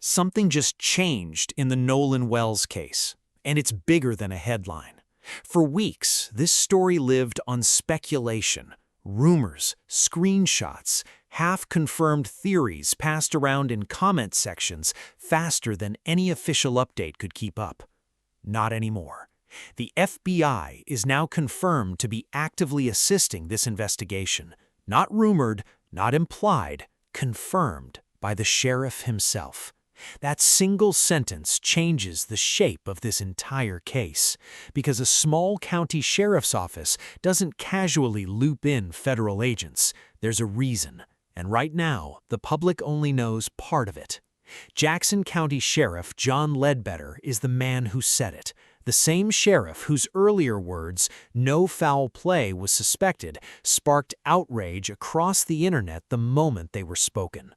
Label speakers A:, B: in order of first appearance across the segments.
A: Something just changed in the Nolan Wells case, and it's bigger than a headline. For weeks, this story lived on speculation, rumors, screenshots, half-confirmed theories passed around in comment sections faster than any official update could keep up. Not anymore. The FBI is now confirmed to be actively assisting this investigation. Not rumored, not implied, confirmed by the sheriff himself. That single sentence changes the shape of this entire case, because a small county sheriff's office doesn't casually loop in federal agents. There's a reason, and right now, the public only knows part of it. Jackson County Sheriff John Ledbetter is the man who said it. The same sheriff whose earlier words, "no foul play was suspected," sparked outrage across the internet the moment they were spoken.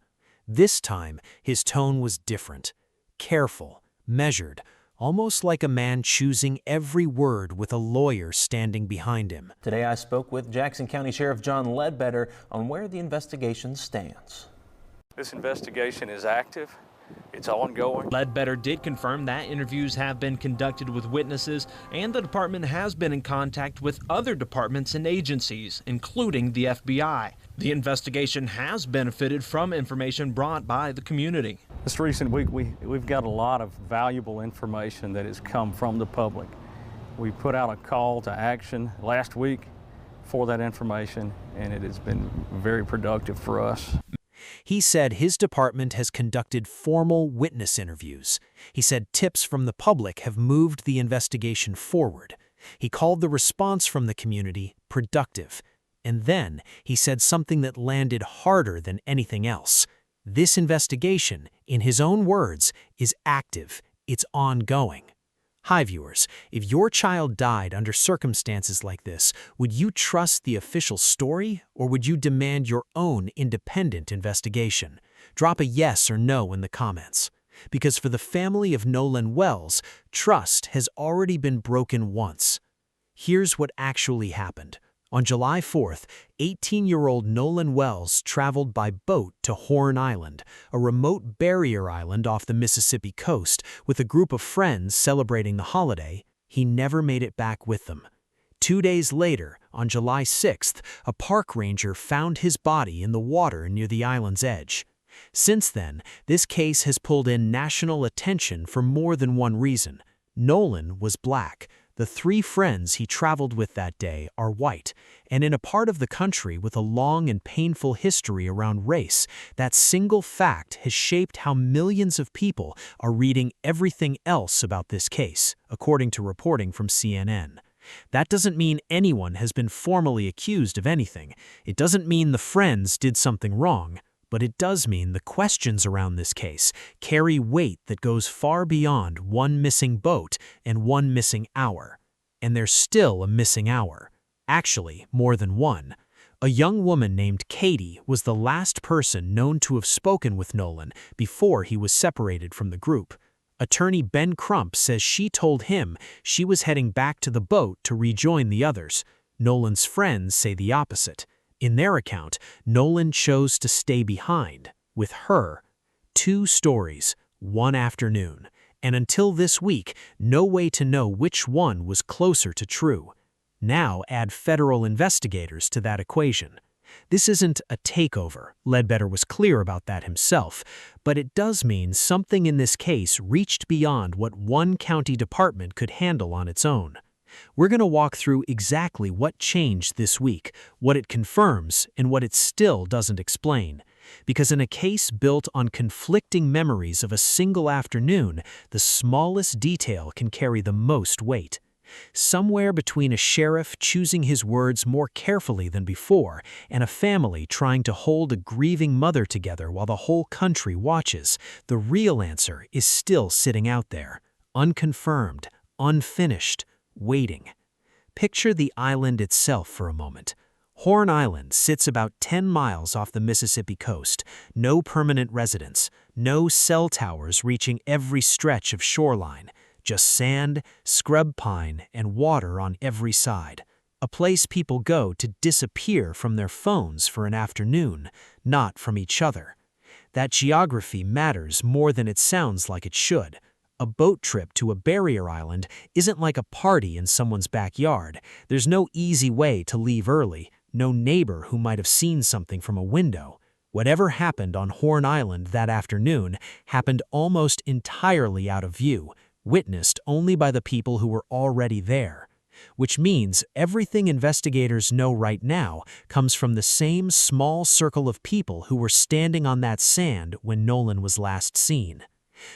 A: This time, his tone was different, careful, measured, almost like a man choosing every word with a lawyer standing behind him.
B: Today I spoke with Jackson County Sheriff John Ledbetter on where the investigation stands.
C: This investigation is active. It's ongoing.
D: Ledbetter did confirm that interviews have been conducted with witnesses, and the department has been in contact with other departments and agencies, including the FBI. The investigation has benefited from information brought by the community.
E: This recent week, we've got a lot of valuable information that has come from the public. We put out a call to action last week for that information, and it has been very productive for us.
A: He said his department has conducted formal witness interviews. He said tips from the public have moved the investigation forward. He called the response from the community productive. And then he said something that landed harder than anything else. This investigation, in his own words, is active. It's ongoing. Hi viewers, if your child died under circumstances like this, would you trust the official story, or would you demand your own independent investigation? Drop a yes or no in the comments. Because for the family of Nolan Wells, trust has already been broken once. Here's what actually happened. On July 4th, 18-year-old Nolan Wells traveled by boat to Horn Island, a remote barrier island off the Mississippi coast, with a group of friends celebrating the holiday. He never made it back with them. 2 days later, on July 6th, a park ranger found his body in the water near the island's edge. Since then, this case has pulled in national attention for more than one reason. Nolan was black. The 3 friends he traveled with that day are white, and in a part of the country with a long and painful history around race, that single fact has shaped how millions of people are reading everything else about this case, according to reporting from CNN. That doesn't mean anyone has been formally accused of anything. It doesn't mean the friends did something wrong. But it does mean the questions around this case carry weight that goes far beyond one missing boat and one missing hour. And there's still a missing hour. Actually, more than one. A young woman named Katie was the last person known to have spoken with Nolan before he was separated from the group. Attorney Ben Crump says she told him she was heading back to the boat to rejoin the others. Nolan's friends say the opposite. In their account, Nolan chose to stay behind, with her. 2 stories, one afternoon, and until this week, no way to know which one was closer to true. Now add federal investigators to that equation. This isn't a takeover, Ledbetter was clear about that himself, but it does mean something in this case reached beyond what one county department could handle on its own. We're going to walk through exactly what changed this week, what it confirms, and what it still doesn't explain. Because in a case built on conflicting memories of a single afternoon, the smallest detail can carry the most weight. Somewhere between a sheriff choosing his words more carefully than before and a family trying to hold a grieving mother together while the whole country watches, the real answer is still sitting out there, unconfirmed, unfinished, waiting. Picture the island itself for a moment. Horn Island sits about 10 miles off the Mississippi coast. No permanent residents, no cell towers reaching every stretch of shoreline. Just sand, scrub pine, and water on every side. A place people go to disappear from their phones for an afternoon, not from each other. That geography matters more than it sounds like it should. A boat trip to a barrier island isn't like a party in someone's backyard. There's no easy way to leave early, no neighbor who might have seen something from a window. Whatever happened on Horn Island that afternoon happened almost entirely out of view, witnessed only by the people who were already there. Which means everything investigators know right now comes from the same small circle of people who were standing on that sand when Nolan was last seen.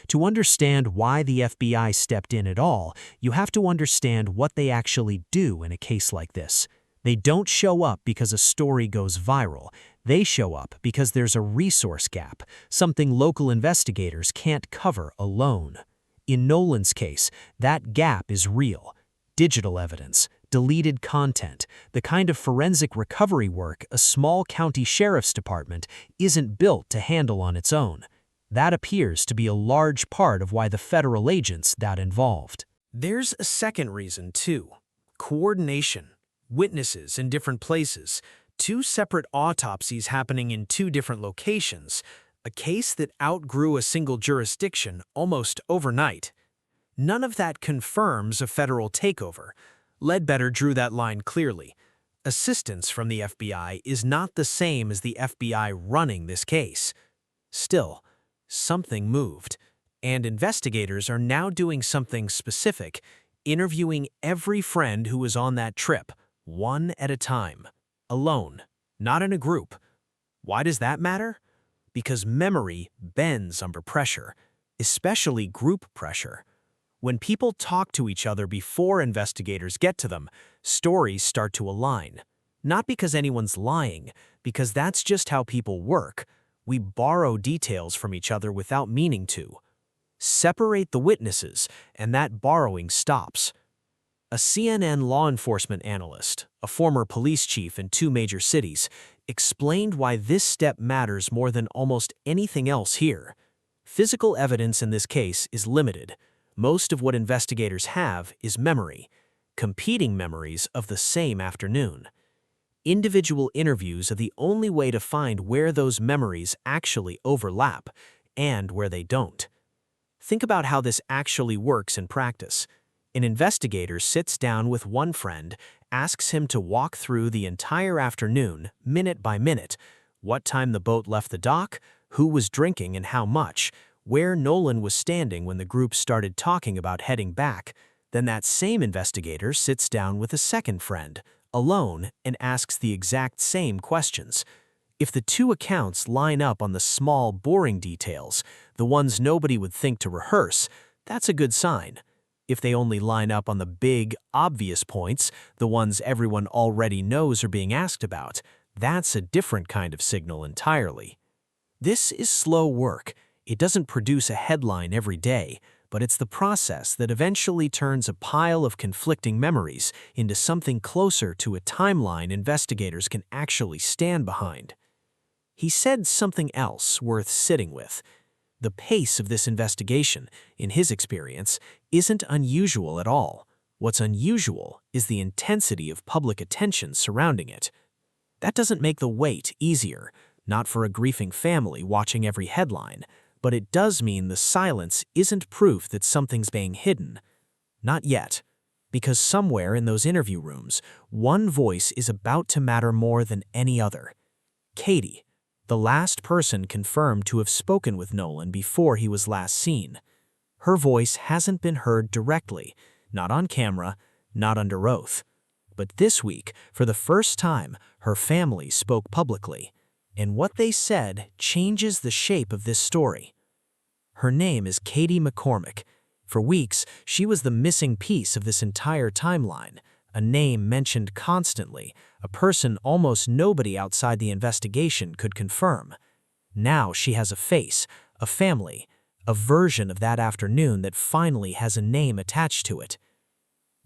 A: To understand why the FBI stepped in at all, you have to understand what they actually do in a case like this. They don't show up because a story goes viral. They show up because there's a resource gap, something local investigators can't cover alone. In Nolan's case, that gap is real. Digital evidence, deleted content, the kind of forensic recovery work a small county sheriff's department isn't built to handle on its own. That appears to be a large part of why the federal agents got involved. There's a second reason, too. Coordination. Witnesses in different places, 2 separate autopsies happening in 2 different locations, a case that outgrew a single jurisdiction almost overnight. None of that confirms a federal takeover. Ledbetter drew that line clearly. Assistance from the FBI is not the same as the FBI running this case. Still, something moved, and investigators are now doing something specific, interviewing every friend who was on that trip, one at a time, alone, not in a group. Why does that matter? Because memory bends under pressure, especially group pressure. When people talk to each other before investigators get to them, stories start to align. Not because anyone's lying, because that's just how people work. We borrow details from each other without meaning to. Separate the witnesses, and that borrowing stops. A CNN law enforcement analyst, a former police chief in 2 major cities, explained why this step matters more than almost anything else here. Physical evidence in this case is limited. Most of what investigators have is memory, competing memories of the same afternoon. Individual interviews are the only way to find where those memories actually overlap and where they don't. Think about how this actually works in practice. An investigator sits down with one friend, asks him to walk through the entire afternoon, minute by minute, what time the boat left the dock, who was drinking and how much, where Nolan was standing when the group started talking about heading back. Then that same investigator sits down with a second friend, alone, and asks the exact same questions. If the 2 accounts line up on the small, boring details, the ones nobody would think to rehearse, that's a good sign. If they only line up on the big, obvious points, the ones everyone already knows are being asked about, that's a different kind of signal entirely. This is slow work. It doesn't produce a headline every day, but it's the process that eventually turns a pile of conflicting memories into something closer to a timeline investigators can actually stand behind. He said something else worth sitting with. The pace of this investigation, in his experience, isn't unusual at all. What's unusual is the intensity of public attention surrounding it. That doesn't make the wait easier, not for a grieving family watching every headline, but it does mean the silence isn't proof that something's being hidden. Not yet, because somewhere in those interview rooms, one voice is about to matter more than any other. Katie, the last person confirmed to have spoken with Nolan before he was last seen. Her voice hasn't been heard directly, not on camera, not under oath. But this week, for the first time, her family spoke publicly. And what they said changes the shape of this story. Her name is Katie McCormack. For weeks, she was the missing piece of this entire timeline, a name mentioned constantly, a person almost nobody outside the investigation could confirm. Now she has a face, a family, a version of that afternoon that finally has a name attached to it.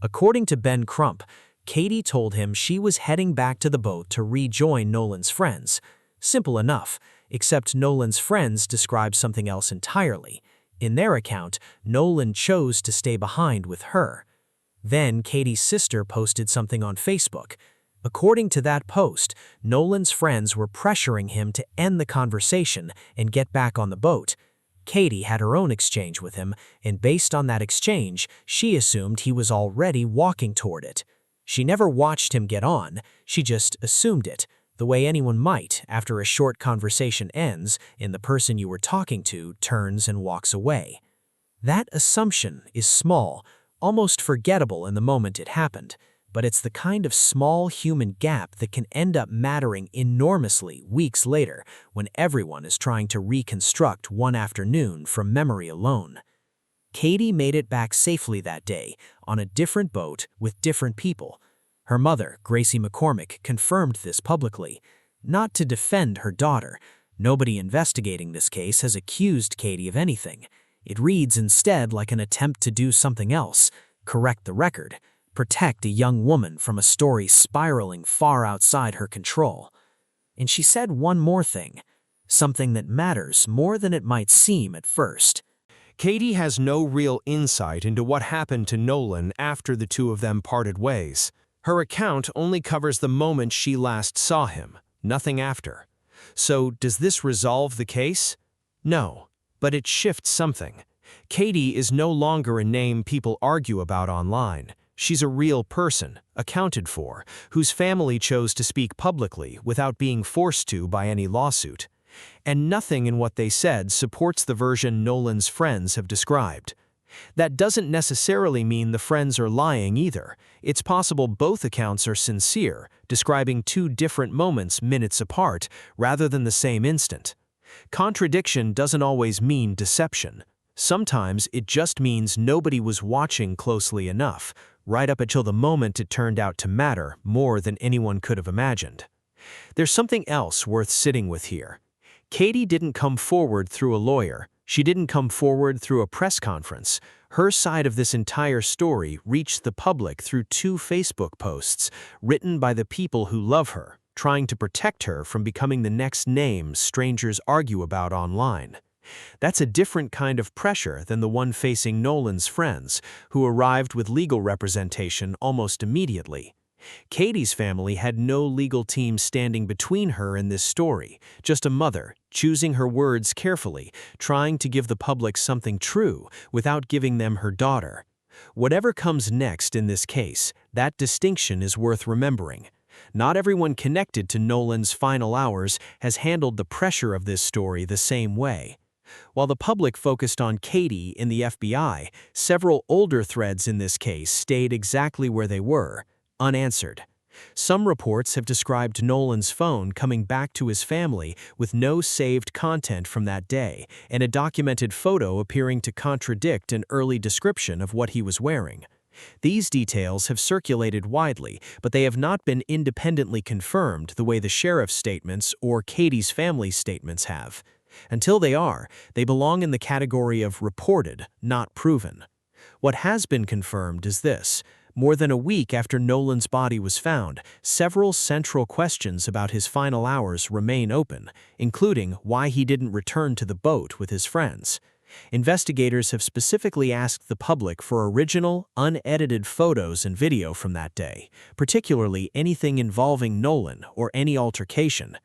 A: According to Ben Crump, Katie told him she was heading back to the boat to rejoin Nolan's friends. Simple enough, except Nolan's friends described something else entirely. In their account, Nolan chose to stay behind with her. Then Katie's sister posted something on Facebook. According to that post, Nolan's friends were pressuring him to end the conversation and get back on the boat. Katie had her own exchange with him, and based on that exchange, she assumed he was already walking toward it. She never watched him get on, she just assumed it, the way anyone might after a short conversation ends and the person you were talking to turns and walks away. That assumption is small, almost forgettable in the moment it happened, but it's the kind of small human gap that can end up mattering enormously weeks later when everyone is trying to reconstruct one afternoon from memory alone. Katie made it back safely that day, on a different boat with different people. Her mother, Katie McCormack, confirmed this publicly. Not to defend her daughter. Nobody investigating this case has accused Katie of anything. It reads instead like an attempt to do something else, correct the record, protect a young woman from a story spiraling far outside her control. And she said one more thing, something that matters more than it might seem at first.
F: Katie has no real insight into what happened to Nolan after the two of them parted ways. Her account only covers the moment she last saw him, nothing after. So, does this resolve the case? No, but it shifts something. Katie is no longer a name people argue about online. She's a real person, accounted for, whose family chose to speak publicly without being forced to by any lawsuit. And nothing in what they said supports the version Nolan's friends have described. That doesn't necessarily mean the friends are lying either. It's possible both accounts are sincere, describing two different moments minutes apart, rather than the same instant. Contradiction doesn't always mean deception. Sometimes it just means nobody was watching closely enough, right up until the moment it turned out to matter more than anyone could have imagined. There's something else worth sitting with here. Katie didn't come forward through a lawyer. She didn't come forward through a press conference. Her side of this entire story reached the public through two Facebook posts written by the people who love her, trying to protect her from becoming the next name strangers argue about online. That's a different kind of pressure than the one facing Nolan's friends, who arrived with legal representation almost immediately. Katie's family had no legal team standing between her and this story, just a mother, choosing her words carefully, trying to give the public something true without giving them her daughter. Whatever comes next in this case, that distinction is worth remembering. Not everyone connected to Nolan's final hours has handled the pressure of this story the same way. While the public focused on Katie in the FBI, several older threads in this case stayed exactly where they were, unanswered. Some reports have described Nolan's phone coming back to his family with no saved content from that day and a documented photo appearing to contradict an early description of what he was wearing. These details have circulated widely, but they have not been independently confirmed the way the sheriff's statements or Katie's family's statements have. Until they are, they belong in the category of reported, not proven. What has been confirmed is this. More than a week after Nolan's body was found, several central questions about his final hours remain open, including why he didn't return to the boat with his friends. Investigators have specifically asked the public for original, unedited photos and video from that day, particularly anything involving Nolan or any altercation.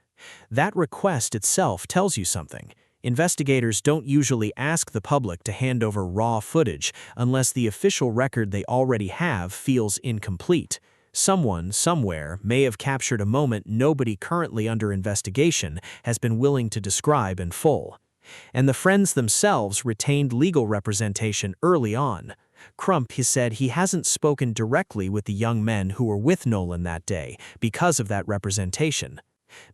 F: That request itself tells you something. Investigators don't usually ask the public to hand over raw footage unless the official record they already have feels incomplete. Someone, somewhere, may have captured a moment nobody currently under investigation has been willing to describe in full. And the friends themselves retained legal representation early on. Crump has said he hasn't spoken directly with the young men who were with Nolan that day because of that representation.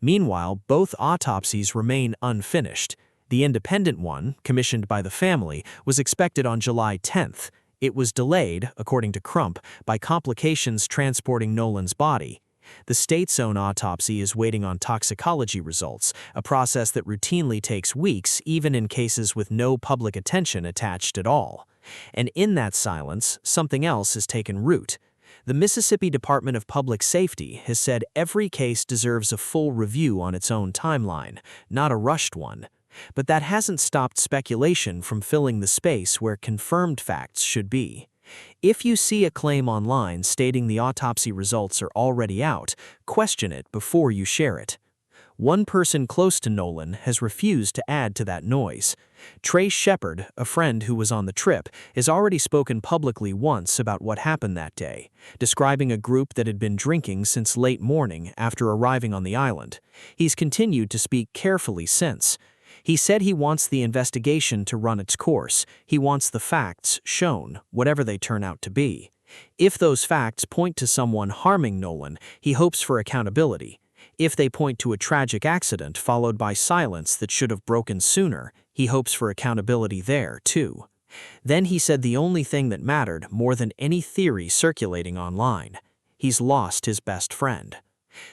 F: Meanwhile, both autopsies remain unfinished. The independent one, commissioned by the family, was expected on July 10th. It was delayed, according to Crump, by complications transporting Nolan's body. The state's own autopsy is waiting on toxicology results, a process that routinely takes weeks, even in cases with no public attention attached at all. And in that silence, something else has taken root. The Mississippi Department of Public Safety has said every case deserves a full review on its own timeline, not a rushed one. But that hasn't stopped speculation from filling the space where confirmed facts should be.
A: If you see a claim online stating the autopsy results are already out, question it before you share it. One person close to Nolan has refused to add to that noise. Trey Shepard, a friend who was on the trip, has already spoken publicly once about what happened that day, describing a group that had been drinking since late morning after arriving on the island. He's continued to speak carefully since. He said he wants the investigation to run its course. He wants the facts shown, whatever they turn out to be. If those facts point to someone harming Nolan, he hopes for accountability. If they point to a tragic accident followed by silence that should have broken sooner, he hopes for accountability there, too. Then he said the only thing that mattered more than any theory circulating online: he's lost his best friend.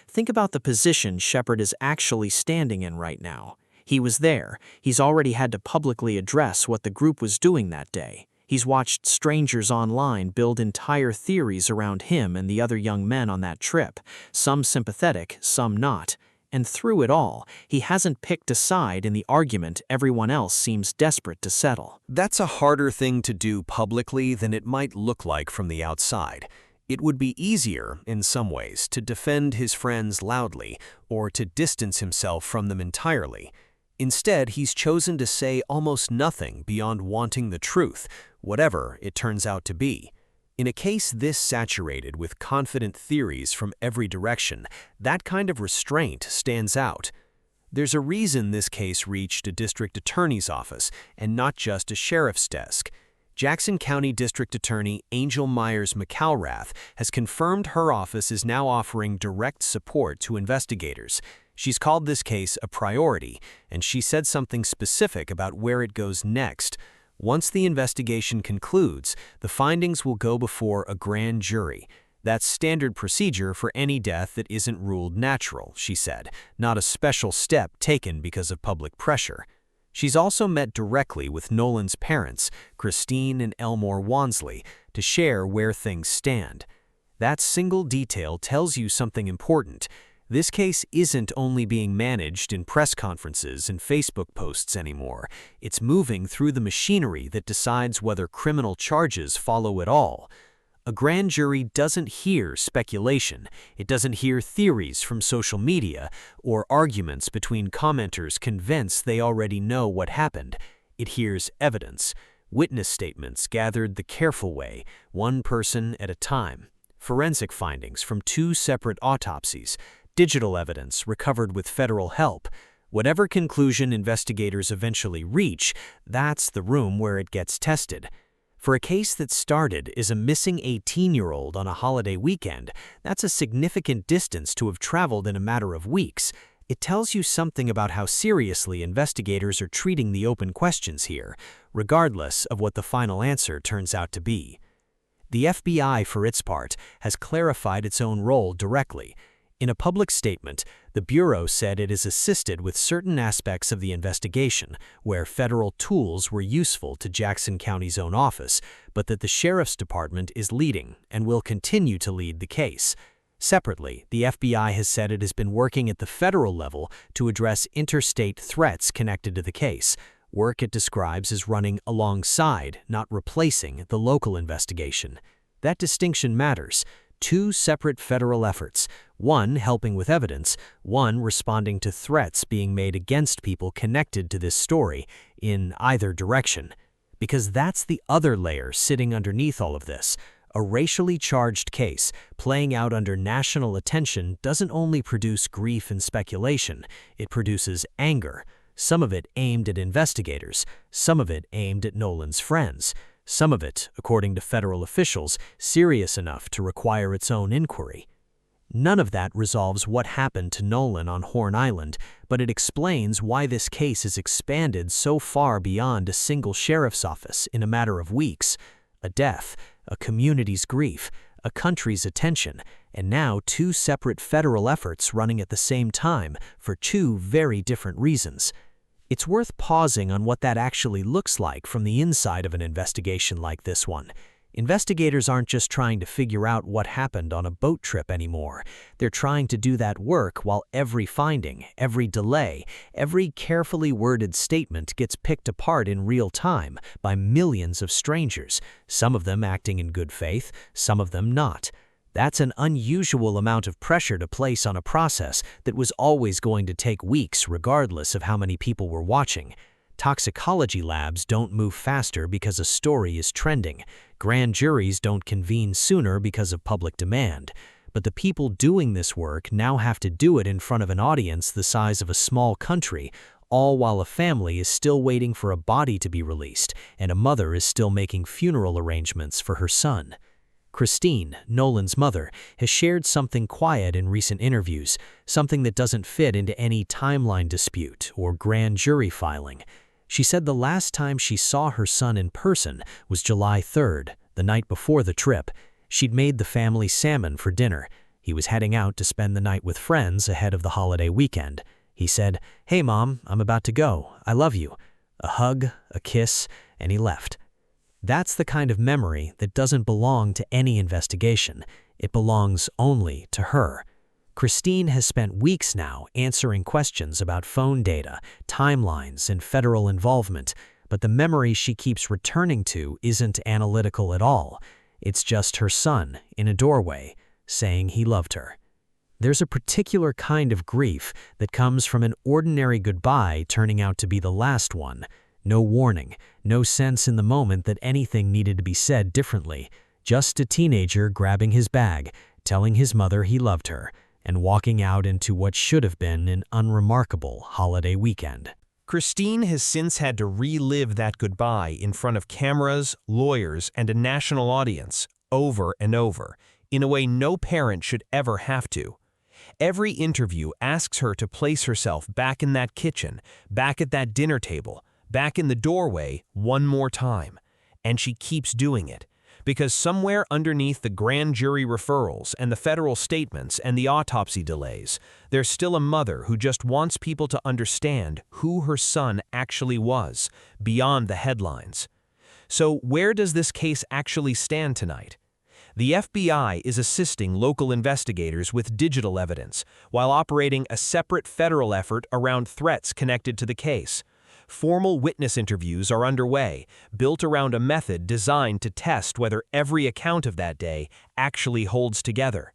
A: Think about the position Shepard is actually standing in right now. He was there. He's already had to publicly address what the group was doing that day. He's watched strangers online build entire theories around him and the other young men on that trip, some sympathetic, some not. And through it all, he hasn't picked a side in the argument everyone else seems desperate to settle.
F: That's a harder thing to do publicly than it might look like from the outside. It would be easier, in some ways, to defend his friends loudly or to distance himself from them entirely. Instead, he's chosen to say almost nothing beyond wanting the truth, whatever it turns out to be. In a case this saturated with confident theories from every direction, that kind of restraint stands out. There's a reason this case reached a district attorney's office and not just a sheriff's desk. Jackson County District Attorney Angel Myers McIlrath has confirmed her office is now offering direct support to investigators. She's called this case a priority, and she said something specific about where it goes next. Once the investigation concludes, the findings will go before a grand jury. That's standard procedure for any death that isn't ruled natural, she said, not a special step taken because of public pressure. She's also met directly with Nolan's parents, Christine and Elmore Wansley, to share where things stand. That single detail tells you something important. This case isn't only being managed in press conferences and Facebook posts anymore. It's moving through the machinery that decides whether criminal charges follow at all. A grand jury doesn't hear speculation. It doesn't hear theories from social media or arguments between commenters convinced they already know what happened. It hears evidence, witness statements gathered the careful way, one person at a time, forensic findings from 2 separate autopsies, digital evidence recovered with federal help. Whatever conclusion investigators eventually reach, that's the room where it gets tested. For a case that started as a missing 18-year-old on a holiday weekend, that's a significant distance to have traveled in a matter of weeks. It tells you something about how seriously investigators are treating the open questions here, regardless of what the final answer turns out to be. The FBI, for its part, has clarified its own role directly. In a public statement, the Bureau said it has assisted with certain aspects of the investigation, where federal tools were useful to Jackson County's own office, but that the Sheriff's Department is leading and will continue to lead the case. Separately, the FBI has said it has been working at the federal level to address interstate threats connected to the case, work it describes as running alongside, not replacing, the local investigation. That distinction matters. 2 separate federal efforts, one helping with evidence, one responding to threats being made against people connected to this story in either direction. Because that's the other layer sitting underneath all of this. A racially charged case playing out under national attention doesn't only produce grief and speculation, it produces anger, some of it aimed at investigators, some of it aimed at Nolan's friends. Some of it, according to federal officials, serious enough to require its own inquiry. None of that resolves what happened to Nolan on Horn Island, but it explains why this case has expanded so far beyond a single sheriff's office in a matter of weeks. A death, a community's grief, a country's attention, and now 2 separate federal efforts running at the same time for 2 very different reasons. It's worth pausing on what that actually looks like from the inside of an investigation like this one.
A: Investigators aren't just trying to figure out what happened on a boat trip anymore. They're trying to do that work while every finding, every delay, every carefully worded statement gets picked apart in real time by millions of strangers, some of them acting in good faith, some of them not. That's an unusual amount of pressure to place on a process that was always going to take weeks regardless of how many people were watching. Toxicology labs don't move faster because a story is trending. Grand juries don't convene sooner because of public demand. But the people doing this work now have to do it in front of an audience the size of a small country, all while a family is still waiting for a body to be released and a mother is still making funeral arrangements for her son. Christine, Nolan's mother, has shared something quiet in recent interviews, something that doesn't fit into any timeline dispute or grand jury filing. She said the last time she saw her son in person was July 3rd, the night before the trip. She'd made the family salmon for dinner. He was heading out to spend the night with friends ahead of the holiday weekend. He said, "Hey Mom, I'm about to go. I love you." A hug, a kiss, and he left. That's the kind of memory that doesn't belong to any investigation. It belongs only to her. Christine has spent weeks now answering questions about phone data, timelines, and federal involvement, but the memory she keeps returning to isn't analytical at all. It's just her son in a doorway saying he loved her. There's a particular kind of grief that comes from an ordinary goodbye turning out to be the last one. No warning, no sense in the moment that anything needed to be said differently. Just a teenager grabbing his bag, telling his mother he loved her, and walking out into what should have been an unremarkable holiday weekend.
F: Christine has since had to relive that goodbye in front of cameras, lawyers, and a national audience, over and over, in a way no parent should ever have to. Every interview asks her to place herself back in that kitchen, back at that dinner table, back in the doorway one more time. And she keeps doing it, because somewhere underneath the grand jury referrals and the federal statements and the autopsy delays, there's still a mother who just wants people to understand who her son actually was, beyond the headlines. So where does this case actually stand tonight? The FBI is assisting local investigators with digital evidence, while operating a separate federal effort around threats connected to the case. Formal witness interviews are underway, built around a method designed to test whether every account of that day actually holds together.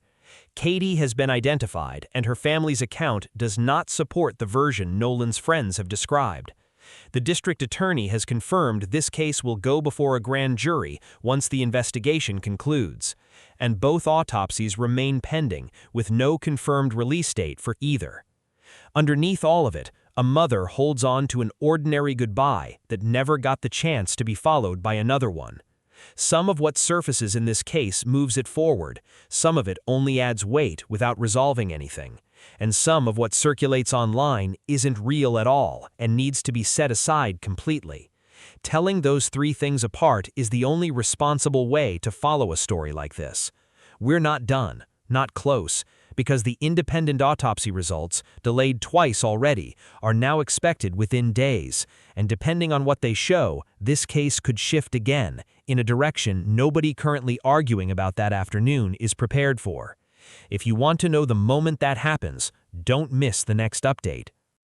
F: Katie has been identified, and her family's account does not support the version Nolan's friends have described. The district attorney has confirmed this case will go before a grand jury once the investigation concludes, and both autopsies remain pending, with no confirmed release date for either. Underneath all of it, a mother holds on to an ordinary goodbye that never got the chance to be followed by another one. Some of what surfaces in this case moves it forward, some of it only adds weight without resolving anything, and some of what circulates online isn't real at all and needs to be set aside completely. Telling those three things apart is the only responsible way to follow a story like this. We're not done, not close, because the independent autopsy results, delayed twice already, are now expected within days, and depending on what they show, this case could shift again, in a direction nobody currently arguing about that afternoon is prepared for. If you want to know the moment that happens, don't miss the next update.